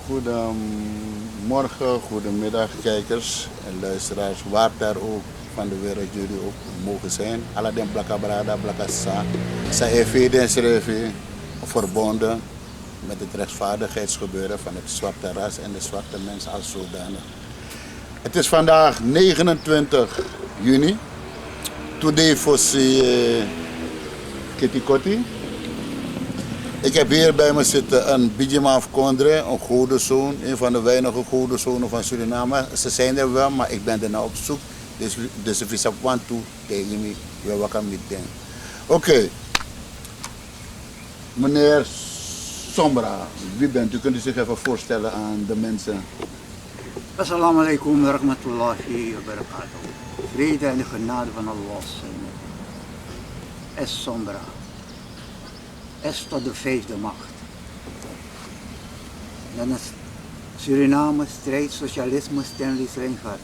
Goedemorgen, goedemiddag kijkers en luisteraars, waar ter ook van de wereld jullie ook mogen zijn. Alla den blaka brada, blaka sa EV den schreef verbonden met het rechtvaardigheidsgebeuren van het zwarte ras en de zwarte mens als zodanig. Het is vandaag 29 juni. Today for Kitty Kotti. Ik heb hier bij me zitten een Bijima of Kondre, een goede zoon, een van de weinige goede zonen van Suriname. Ze zijn er wel, maar ik ben er nou op zoek. Dus if you want to, tegen me, we welcome met them. Oké. Meneer Sombra, wie bent u? Kunt u zich even voorstellen aan de mensen? Assalamu alaikum wa rahmatullahi wa barakatuh. Vrede en de genade van Allah zijn met u. Es Sombra. S tot de vijfde macht. Dan is Suriname, strijd, socialisme, Stanley Reingaard.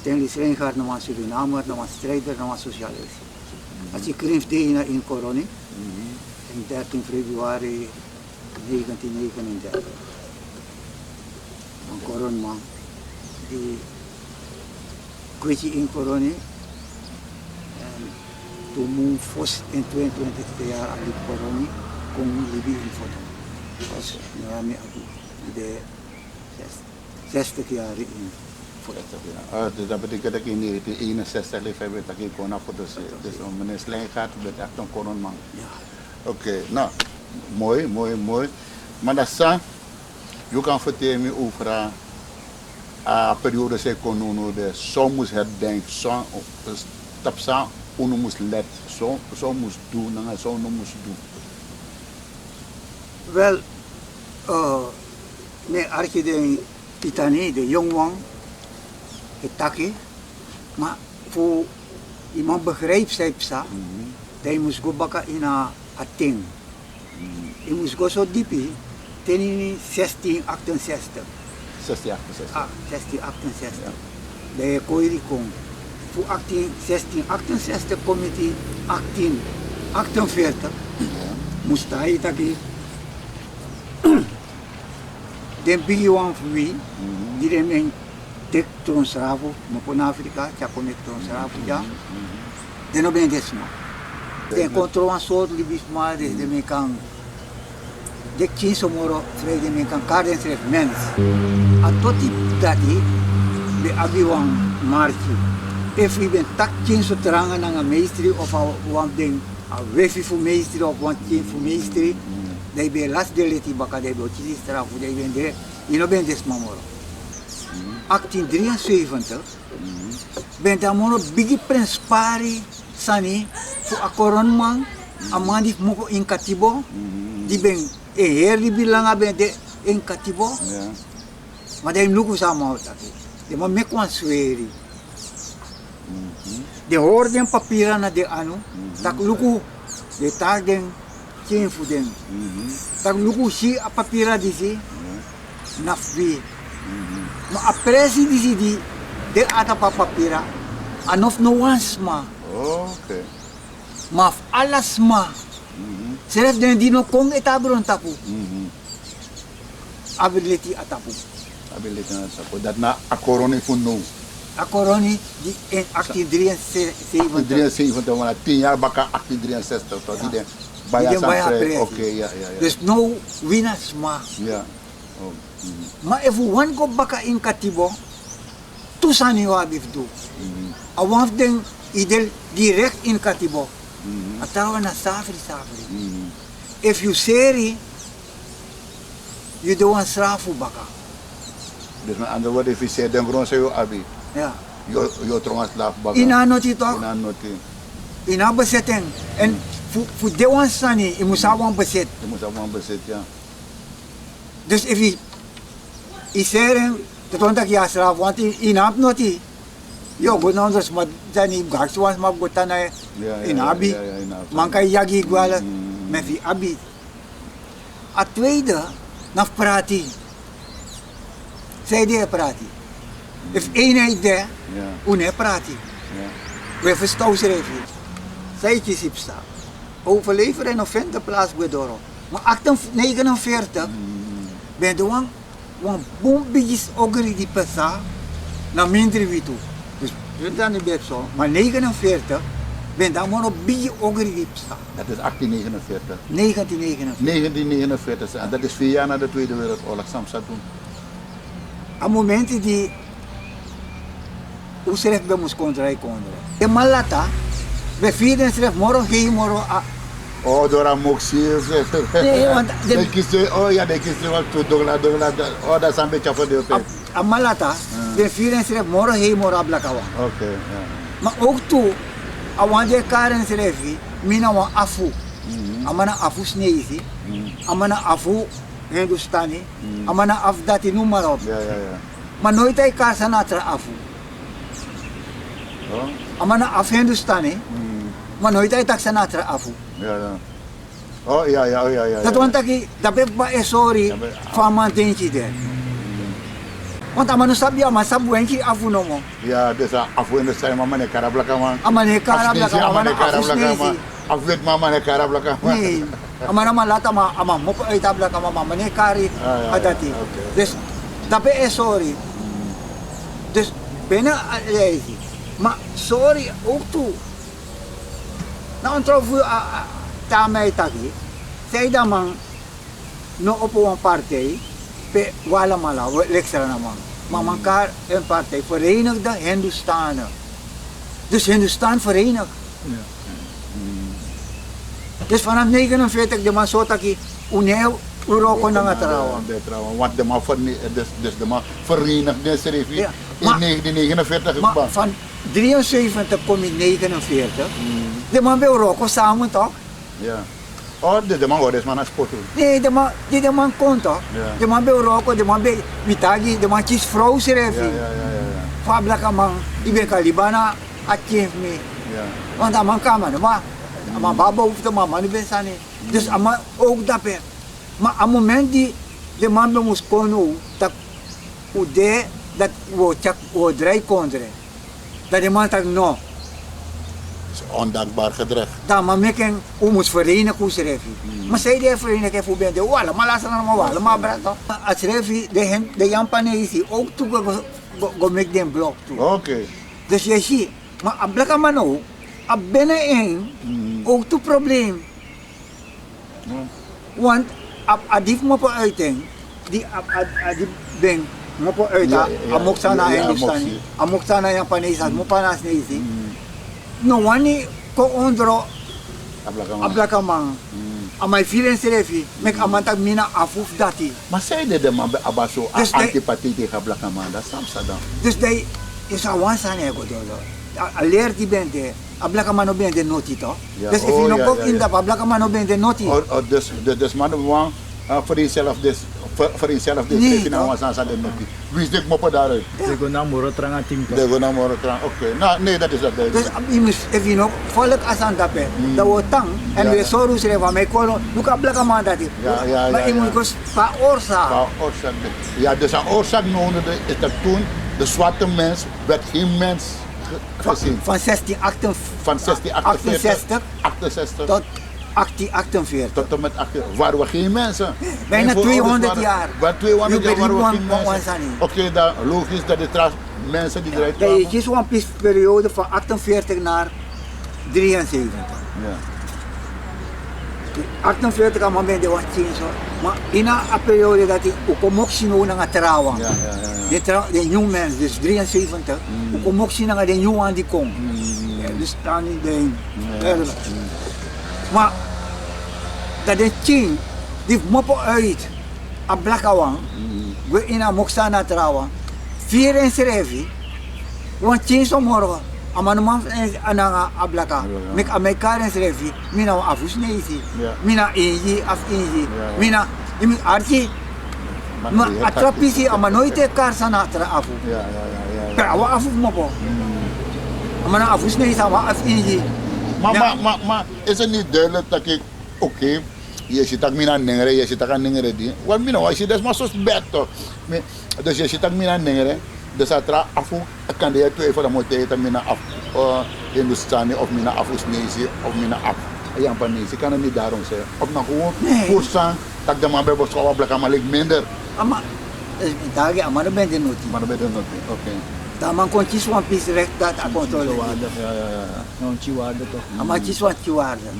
Stanley Reingaard was Surinamer, was strijder, was socialist. Als je kreeg deed in Coroni, in 13 februari 1939. Een Coronman, die kwam in Coroni. En toen moest Vos in 22 jaar aan die Coroni. Kon Libi in foto. Als Miami de 60 jaar in foto. Dus dat betekent dat ik in 1961 leef heb dat ik kon naar foto's. Dus meneer Slijngaard bent echt een koronman. Ja. Oké, nou, mooi. Maar dat is, je kan vertellen me over de periode dat ik kon doen, zo moest herdenken, zo stap uno moest let, zo moest doen, en zo moest doen. Wel, nee, als je de Titani, de jongwang, het takje, maar voor iemand begrijpt zij psa, dat je moest go bakken in een ting. Je moest go zo diep, ten in 1668. 1668. Ah, 1668. Dat je koerie kon. Voor 1668 kom je die 1848, moest hij takje. Den bigiwan fui, die de men tek tronsravo, no Afrika, ja connect tronsravo ja. Den no ben desma. Den control een soort libisma, de men kan de kinso moro, vrede men kan karden schrijf mens. A toti dati, de abiwan marchi. If we ben tak kinso teranga na een meestri of wan den a wefi voor meestri of wan kin voor meestri. Dat je last de leti baka dat je kiezen straf dat je bent de je no bent des mamoro. 1873 ben daar moro bigi prins pari sani voor a koronman amandi moko in katibo die ben heer die bilanga ben de in katibo maar dat je luku sama otaki de man me kwan sweri de hoorden papieren na de anu tak luku de tagen geen voeding. Dat luku si a papira disi nafbi. Maar a presi disi di de ata papira anof no wansma. Oké. Maar alles ma. Zelfs den dino kong etabron tapu. Ability atapu. Ability atapu. Dat na a corona fundo. A corona die in 1873. Maar 10 jaar baka 1863 tot die den. Oké, ja. Dus no winners ma. Ja. Maar if one go baka in katibo, tusani wa bifdu. A one of them idel direct in katibo. Atawa na safri. If you seri, you don't want strafu baka. Dus met andere woorden, if je zegt, dan grond je abi. Ja. Je trongas slaaf baka. Inanoti toch? Inanoti. Ina bezetting. En voor de one sani, je moet gewoon bezet. Je moet gewoon bezet, ja. Dus if je seri, dat want ik ja straf, want inap noti. Yo, goed nou dus maar dan niet gaks was maar goed dan in abi. Man kan jagi gwala met die abi. A tweede, na prati. Zij die prati. If één idee, une prati. We verstaan ze even. Zij kies sta. Overleven en offende plaats bij Doro. Maar 49 ben de wang wan bom bigis ogri die pesa na minder witu. Dus we dan niet zo, maar 49 ben dan maar op bigi ogri die pesa. Dat is 1849. 1949. 1949, en dat is 4 jaar na de Tweede Wereldoorlog, Samsa toen. A momento die o seref be mus kontra kondre. E malata be fiden seref moro hei moro a Oh, door een moxie. Nee, want de kisten, oh ja, de kisten wat toe, dogla. Oh, dat is een beetje voor de op. a malata be fiden seref moro hei moro a blakawa. Oké, ja. Maar ook toe, a wanje karen serefi, mina wan afu. Amana afu sneezi, amana afu Hindustani, amana af dati noem maar op. Ja. Maar nooit hij kaarsa natra afu. Oh, Amana af Hindustani, maar nooit hij taksa natra afu. ja. Oh, ja. Dat want ik, dat ben ik sorry van mijn dingetje daar. Want amanu sabi ama sabu enki afu nomo. Ja, dus afu in de zijn, maar meneer Karablaka man. Amane Karablaka, amane afu snezi. Afwit maar meneer Karablaka man. Nee, amana malata ma ama mopo itablaka mama mane kari adati. Dus dat ben ik sorry. Dus binnen lezen. Maar sorry ook toe. Nou, een trof tamay taki. Zij dan man no op een partij. Pe wala mala, lekstra naman. Maar elkaar een partij, Verenigde Hindustanen. Dus Hindustan verenigd. Ja. Dus vanaf 49 de man zo taki uneo uroko na nga trawa. Want de man dus de man verenigd de serie Ja, in maar- 1949 Maar gebouwd. van 73 kom in 49. De man bij uroko samen toch? Ja. Oh, de man hoort is maar naar sport. Nee, de man kon toch? Ja. De man bij uroko, de man bij Vitagi, de man kies vrouw serefi. Ja. Fabla ka man, ibe kalibana at me. Ja. Want aman kama maar ama baba hoeft de mama niet bij zijn. Dus ama ook dat ben. Maar aan het moment die de man bij moest komen, dat ude dat we chak we draai kondre. Dat de man tak no. Het is ondankbaar gedrag. Dat man meken u moest verenigen hoe ze refi. Maar zij die verenigen voor ben de wala, maar laat maar wala, maar brato. Als refi de Japanese ook toe go make them block toe. Oké. Dus je ziet, maar op blaka man ook, op binnen ook toe probleem. Want op adif mo po uiting, die adif ben mo po uita, amok sana Hindustani, amok sana Japanese, mo panas nezi. No wani ko ondro ablaka man. Amay feeling serefi, mek amantag mina afuf dati. Maar zij de man bij abaso Dus de- antipathie tegen Blakaman, dat is Amsterdam. Dus dai is a wan sana ego dolo. Alert die bende, ablaka man no bende noti to. Ja, Dus if oh, you no ja, go ja, in ja. da ablaka man no bende noti. Dus man want voor jezelf voor jezelf Nee, deze toch? was aan de notie. Wie is dit moppen daaruit? Sego na muro tranga team ka. De gewoon maar oké. Nou, nee, dat is dat. Dus if you no volk asan dape, da wo tang en Ja. we soru sire wa me kono, luka ablaka man dati. Ja, Maar iemand ja. kos pa orsa. Nou, oorzaak. Ja, dus een oorzaak nodig is dat toen de zwarte mens werd geen mens gezien. Van 1648 Van 1648 68 68 tot 1848. tot en met 18. Waren we geen mensen. Bijna En voor 200 ouders jaar. Waren 200 jaar waren we geen Wan mensen. sani. Oké, dan logisch dat de mensen die eruit Dat kwamen. is een periode van 48 naar 73. Ja. 48 aan moment was zo. Maar in een periode dat ik ook mocht zien naar trouwen. Ja. De nieuwe mens, dus 73, ook mocht zien naar de nieuwe aan die komt. Dus dan niet de. Maar dat de ching, die moppen uit, a blakawang, we in een mocht naar trouwen. 4 en 7, want ching zo morgen. Amanuman ananga ablaka. Mek Amerikanen srefi, mina afus neisi. Ja. Mina inji af inji. Ja. Mina imi arki. Ma atrapisi amanoite karsana tra afu. Ja. Per awa afu mo po. Amana afus neisi awa af inji. Maar is het niet duidelijk dat ik, oké, je zit ook mina nengere, je zit ook aan nengere die. Want mina, als je dat maar zo bed toch. Dus je zit ook mina nengere. Dus dat er afu, kan je twee van de moeten mina af Hindustani of mina afusnezi of mina af Japanese. Kan het niet daarom zeggen. Of nou gewoon Nee. voorstaan dat de man bij beschouwen blijkt maar minder. Ama dagi amano ben de noti. Maar dan ben je nog niet. Oké. Taman kon chiswan pis rek dat a controle. Chihuahua. Yung chihuahua to. Ama chiswan chiwarda.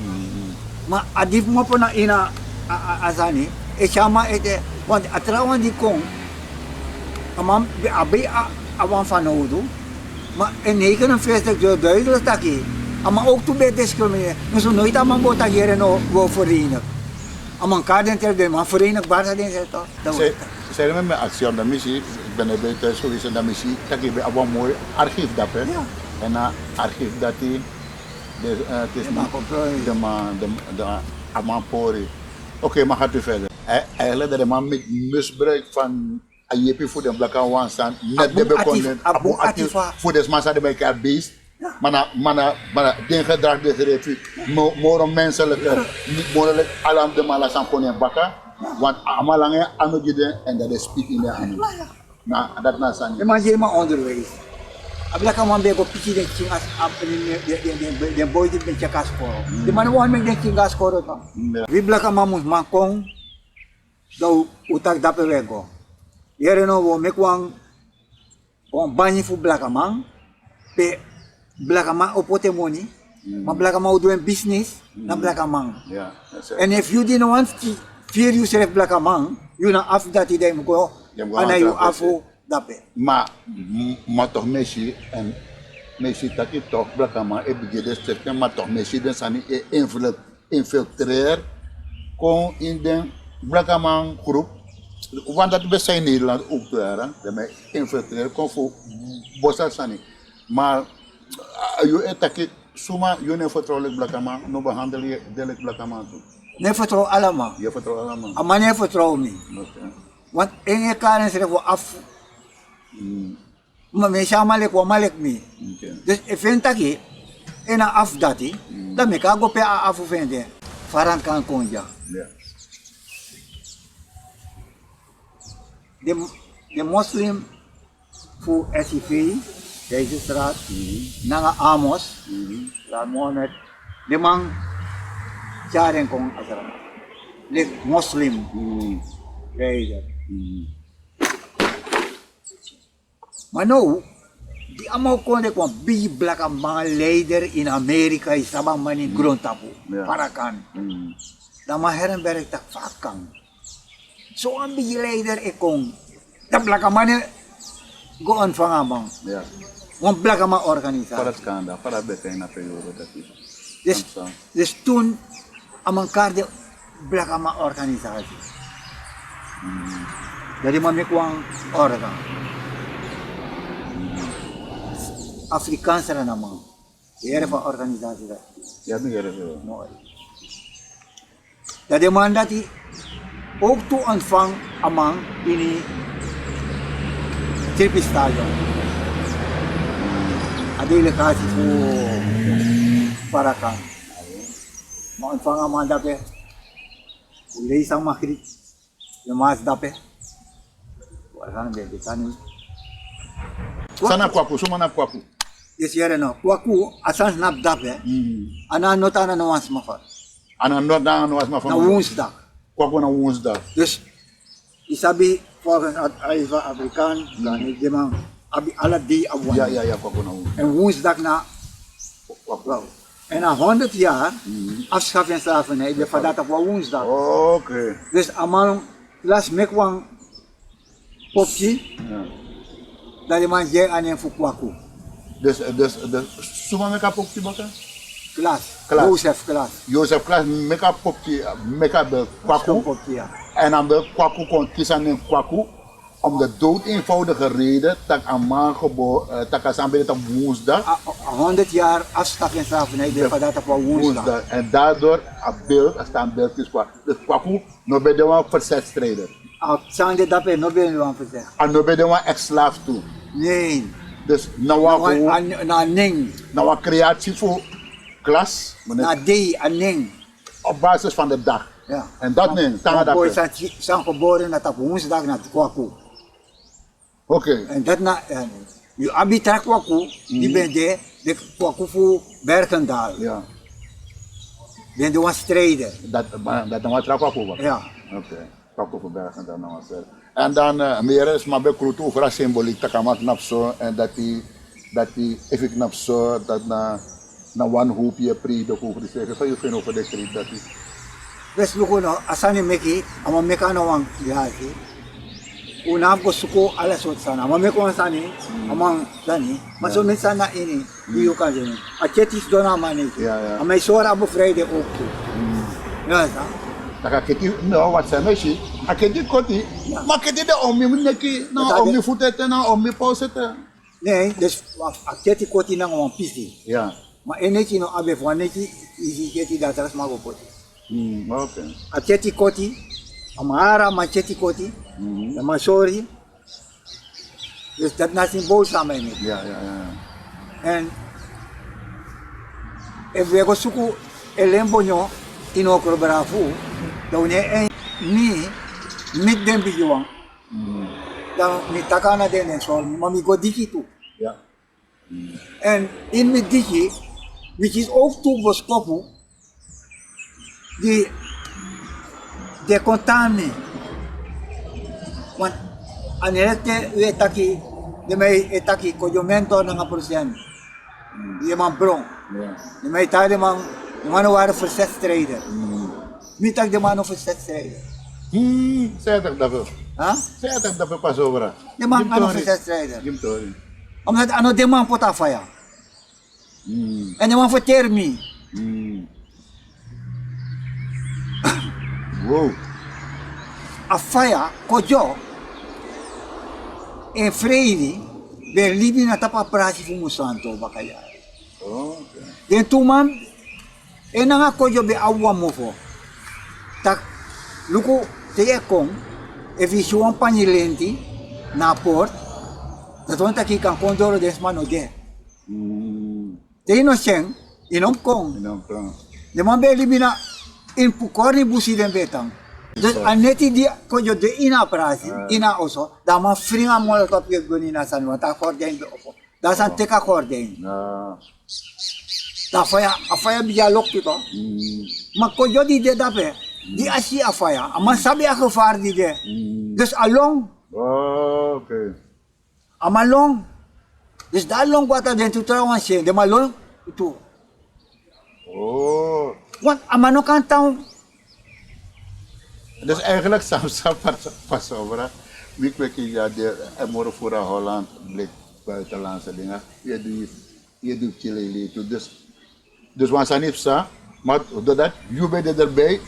Ma adif mo po na ina azani e chama ete want atrawan di kong amam abi awan fanodo ma en 49 jaar duidelijk taki ama ook toe bij discrimineren dus nooit aan man bota hier no go verenig amang kaden ter de man verenig waar dat in zit toch Saya memang aksi on misi, benar betul solusi on misi. Taki be abang mooi archief dapat. Ja. En na archief dati, het is de amampori. Oké, maar gaat u verder. Eigenlijk dat de man met misbruik van IEP voor de blakken staan. Net de bekonden abu actief voor de massa de elkaar beest. Maar den gedrag de gereed. More menselijke, niet morelijk alarm de malasan konen bakken. Want amalange anu jide en dat is speak in de anu. Na dat na san. de man je maar onderwijs abla ka man be go piki de king as de boy di ben chakas ko de man wan me de king gas ko to vi bla ka man mus man kong do utak dape wego yere no wo me kwang on bani fu bla ka man pe bla ka man opote money ma bla ka man do business na bla ka man Ja, and if you didn't want to fear yourself bla ka man you na af dat idee ko ana you afu dape maar toch Messi en Messi dat je toch blakama e begede sterke maar toch Messi den sani e infiltreer kon in de blakama groep want dat we zijn Nederland ook daar de me infiltreer kon voor bossa sani maar je etake suma je ne vertrouwelijk blakama no behandel je delijk blakama toe ne vertrouw allemaal je vertrouwt allemaal ama ne vertrouw me oké want enge karen se voor af ma me chama le ko malek mi oké dus event aki ena af dati da me ka go pe a afu vende faran kan konja ja de muslim fu SIV deze straat nanga Amos la Mohammed de man jaren kong asara le muslim deze Mano, di amaw ko de ko bibla ka mga leader in America isabang mani gruntapu Yeah. parakan. Da maheran berek tak fakang. So ang big leader e kong tabla ka mani go on fangamang. ja Wan bla ka ma organisa. para skanda para bete na peyor dat is Des tun amang karde bla ka ma organisasi. Dari mami ko ang organ. Afrikaans na naman. Kaya pa organisasi na. ja nu gere zo Mooi. Dat demanda die ook toe ontvang amang ini Tripistalion. A delegatie voor Parakan. Ma-ontvang amang dape. Ulay isang makrit. Yung mas dape. Wala nang bebe. sana kwaku suma na kwaku Yes, yere no. Waku asan snap dape. Ana nota na nawans mafa. ana no da no as ma Na woensdag. kwaku na woensdag Dus isabi volgens het Aiva Afrikaan, dan is de man abi alle die awan. ja kwaku na woensdag En woensdag na kwaku en na 100 jaar afschaffing slavernij, de vadat op woensdag. oké Dus amal las mekwang popje, ja dat de man je aan een fukwaku. dus suma meka popki baka Klas, Klas. Jozef klas. Joseph Klaas meka popki meka be kwaku popje, ja. en dan de kwaku kon kiezen in kwaku om de dood eenvoudige reden dat amaan geboren dat asambe dat woensdag 100 jaar afschaffing slavernij, de vadat op woensdag. en daardoor een beeld als daar een beeld is kwa dus kwaku no be de een verzetstrijder Sande dape, no ben je aan verzegd. en no be de een ex-slaaf toe Nee, dus nou na ning, een creatie voor klas na dei, a ning. op basis van de dag Ja. en dat neemt tanga Boy dat zijn geboren na tap woensdag na kwaku. oké En dat na je abitra kwaku, die ben de kwaku voor Bergendaal. ja Ben de was strijder. dat dan wat trap kwaku Ja. oké kwaku voor bergen dan nou En dan meer is maar bij Kroet over symboliek te kan maken zo en dat die even knap zo dat na wanhoop je pri de over de zeggen van je vindt over de kriet dat die Bes luko no asani meki ama meka no wang yaki. Unam ko suko ala sot sana. Ama meko asani amang dani. Maso met sana ini diyo ka din. Achetis dona mani. Ja. Ama isora abo Friday ook toe. Ja sa. nakakiti no wat zijn meisje akedi koti maar kedi de om je moet neki na om je voeten na om je pauze te Nee, dus acheti koti na ngwan pisi. ja Ma eneki no abe fwaneki isi keti datras mago koti. oké Acheti koti, amara macheti koti, na masori. Dus dat na symbool samen met. ja En if we go suku elembo nyo inokro brafu, daw niya en ni mit dem bijuang. Dan ni takana den en sol, mami go diki tu. ja En in mit diki, which is ook toe boskopu, de contami. Want anelete u etaki, de may etaki kojomento ng aporsiyan. Di man brong. ja De may tayo man, mano waren verzetstrijder. Mitag de mano verzetstrijder. saya tak dapat Ha? saya tak dapat pas over De man ano verzetstrijder. gimto Omdat ano de man puta faya. En de man voor termi. wow A faya, kojo, en vrede, ber libi na tapa prasi fumusanto bakaya. oké Den tuman, en nga kojo be awa mo fo. Tak, luko, te ekong, e visuan panilenti, na port, dat want taki kan kondoro des mano de. Te ino seng, inom kong, de man be libi na, in pukori busi den betang. Dus aneti dia kojo de ina prasi, ina oso, da man fringa mo to pie gonina san wata korden be opo. Da san teka korden. Da afaya biya lok to. Ma kojo di de dape, di asi afaya, ama sabi ako far di de. Dus along, oké amalong. Dus da long wata den tu trawan sen, de malong itu. oh Want amano kan taw dus eigenlijk sam pas over wie kweken ja de morgen voor Holland blik buitenlandse dingen je doet chile toe dus was aan niet zo maar doordat je bent erbij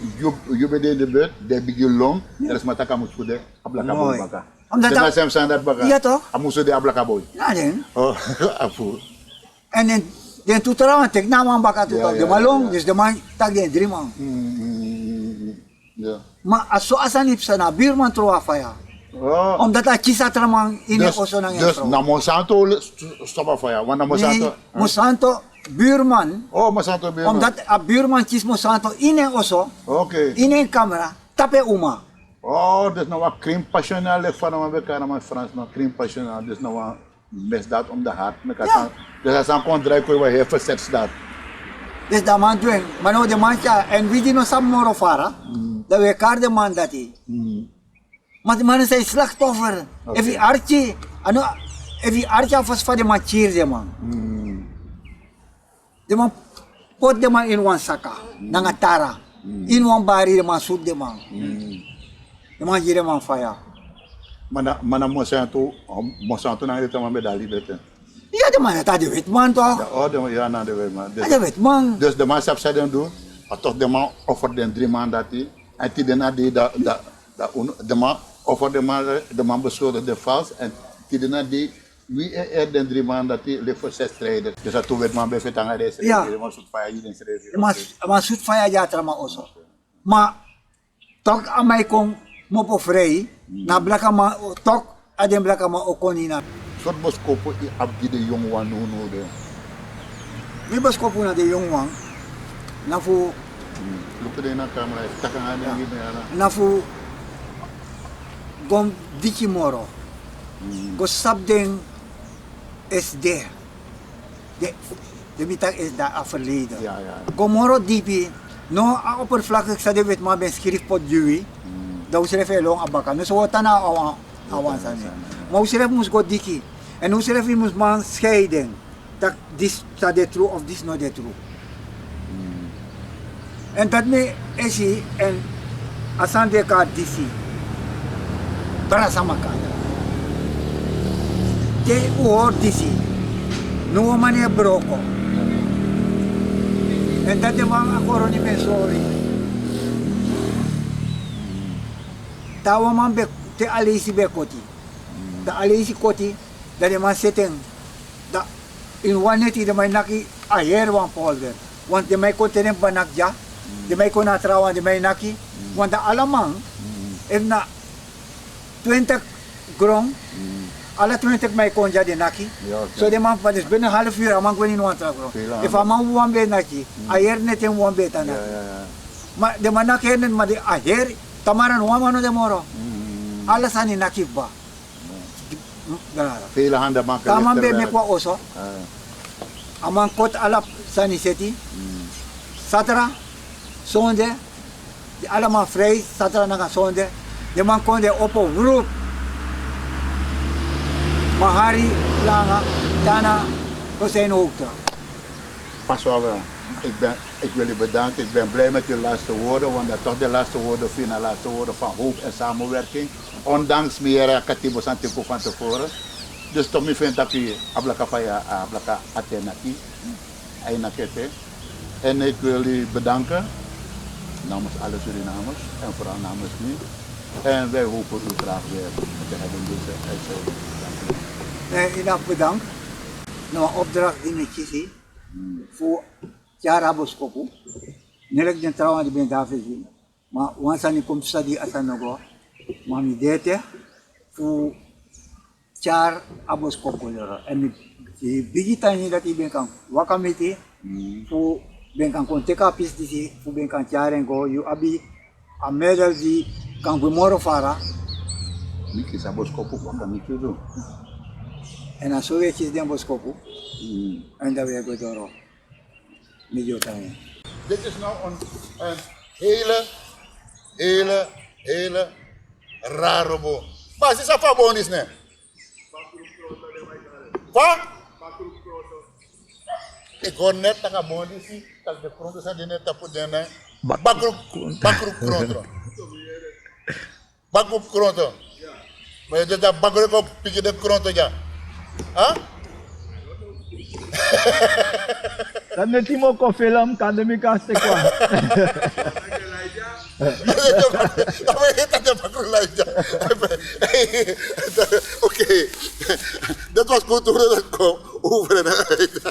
je bent in de buurt de begin long er is maar tak moet voor de ablakaboy baka Omdat dus maar sam dat baka ja toch? amuso de ablakaboy Na den. oh afu En den tuturawan tek na man baka tu de malong, dus de man tag den dreamang. ja Ma aso asanip sana birman troa faya. oh Omdat a kisa tramang ini oso nang dus entro. na Monsanto stop fire want na Monsanto Monsanto birman, oh Monsanto ben omdat a birman kis Monsanto ine oso, oké ine kamera, tape uma. oh, dus nou wat crime passionnel ligt van een bekende in Frans, nou crime passionnel, dus nou wat misdaad om de hart. Dus als een contract kun je heel veel seks dat. Dus da man doen, mano de mancha en wie die no sam moro fara, da we kar de man dati. Maar de man say slachtoffer. Evi archi, ano, evi archi afas fa de man cheer de man. De man pot de man in wan saka, nangatara. In wan bari de man sud de man. De man jire man faya. Mana Monsanto na ito mga medali bete. Ja, de man het de wit man toch? Oh, de ja na de weet man. De wit man. Dus de man zelf zei dan doen, toch de man offer den 3 maanden dat hij, en die daarna die de man offer de man beschuldigde de vals en die daarna die wie er den 3 maanden dat hij ligt voor 6 strijders. Dus dat toen werd man bij het aan deze Ja. de man zoet fire hier in schreef. Maar sud faya ja trama oso. Maar toch amay kong mo po vrij, na blaka ma toch adem blaka ma okonina. Soort boskopo i abdi de jong wan no de. Di bas ko po na de yung wang, na fu, Lupa de na camera, takangan na gina na. na fu, gom diki moro. Go sabdeng is there. De mitag is da a verleden. Ja. Gomoro dipi, no a oppervlakkig sa de wet ma ben schrift pot juwi, daw sila long abaka. No so tana awan sa ni. Mau sila mus go diki. En hoe sila mus man scheiden. Dat this sa the true of this not the true. En dat me esi en asande ka disi. Para sama ka. Te uor disi. No mane broko. En dat de man akoro ni mesori. Tawa man be te alisi be koti. Da alisi koti da de man seteng. Da in waneti de may naki ayer wan polder. Want de may kontenen banakja. De may konatrawan de may naki. Want da alamang if na 20 grong. Alla 20 may konja de naki. Ja, oké. So de man van is binnen half uur amang kwenin wan tragro. If amang wan be naki. Ayer neten wan be tanak. Ma de man naki enen ma de ayer tamaran wan mano de moro. Alles aan die nakif ba. Vele handen maken Taman be lichter me werk. kwa oso. Amang kot alap sani seti. Satra, sonde. Die allemaal vrij. Satra naga sonde. De man konde opo vroeg. Mahari langa. Tana. Ko zijn hoogte. Pas wel wel. Ik wil u bedanken. Ik ben blij met uw laatste woorden, want dat toch de laatste woorden vinden, laatste woorden van hoop en samenwerking. Ondanks meer katibo santipo van tevoren. Dus toch me vind dat u ablaka faya ablaka atenaki. Ainakete. En ik wil u bedanken namens alle Surinamers en vooral namens u. En wij hopen u graag weer te hebben in deze uitzending. Dank u. Inaf bedankt. Nou, opdracht die met je zie. Voor Tiara Boskopu. Nilek den trauma di ben dafe zi. Ma wansa ni kom study asanogo. Ma mi dete. Fu Tiara Aboskopu lero. En mi bigita ni dat i ben kan wakamiti. Fu ben kan konteka pis disi. Fu ben kan Tiara ngo. You abi a medal di kan gumoro fara. Miki sa boskopu kwa kamiki do. En a so wetjes den Boskopu. En dat weer go doro. Medio tayo. Dit is nou een hele rare boom. Maar is dat van boom is ne? Wat? Ik hoor net dat een boom is, dat de grond is aan de net op de bakroep grond. Bakroep grond. Maar je dat bakroep op pikje de grond ja. Huh? Dan net mo ko film kandemi kaste kwa. Oké, dat was cultuur.com over en uit.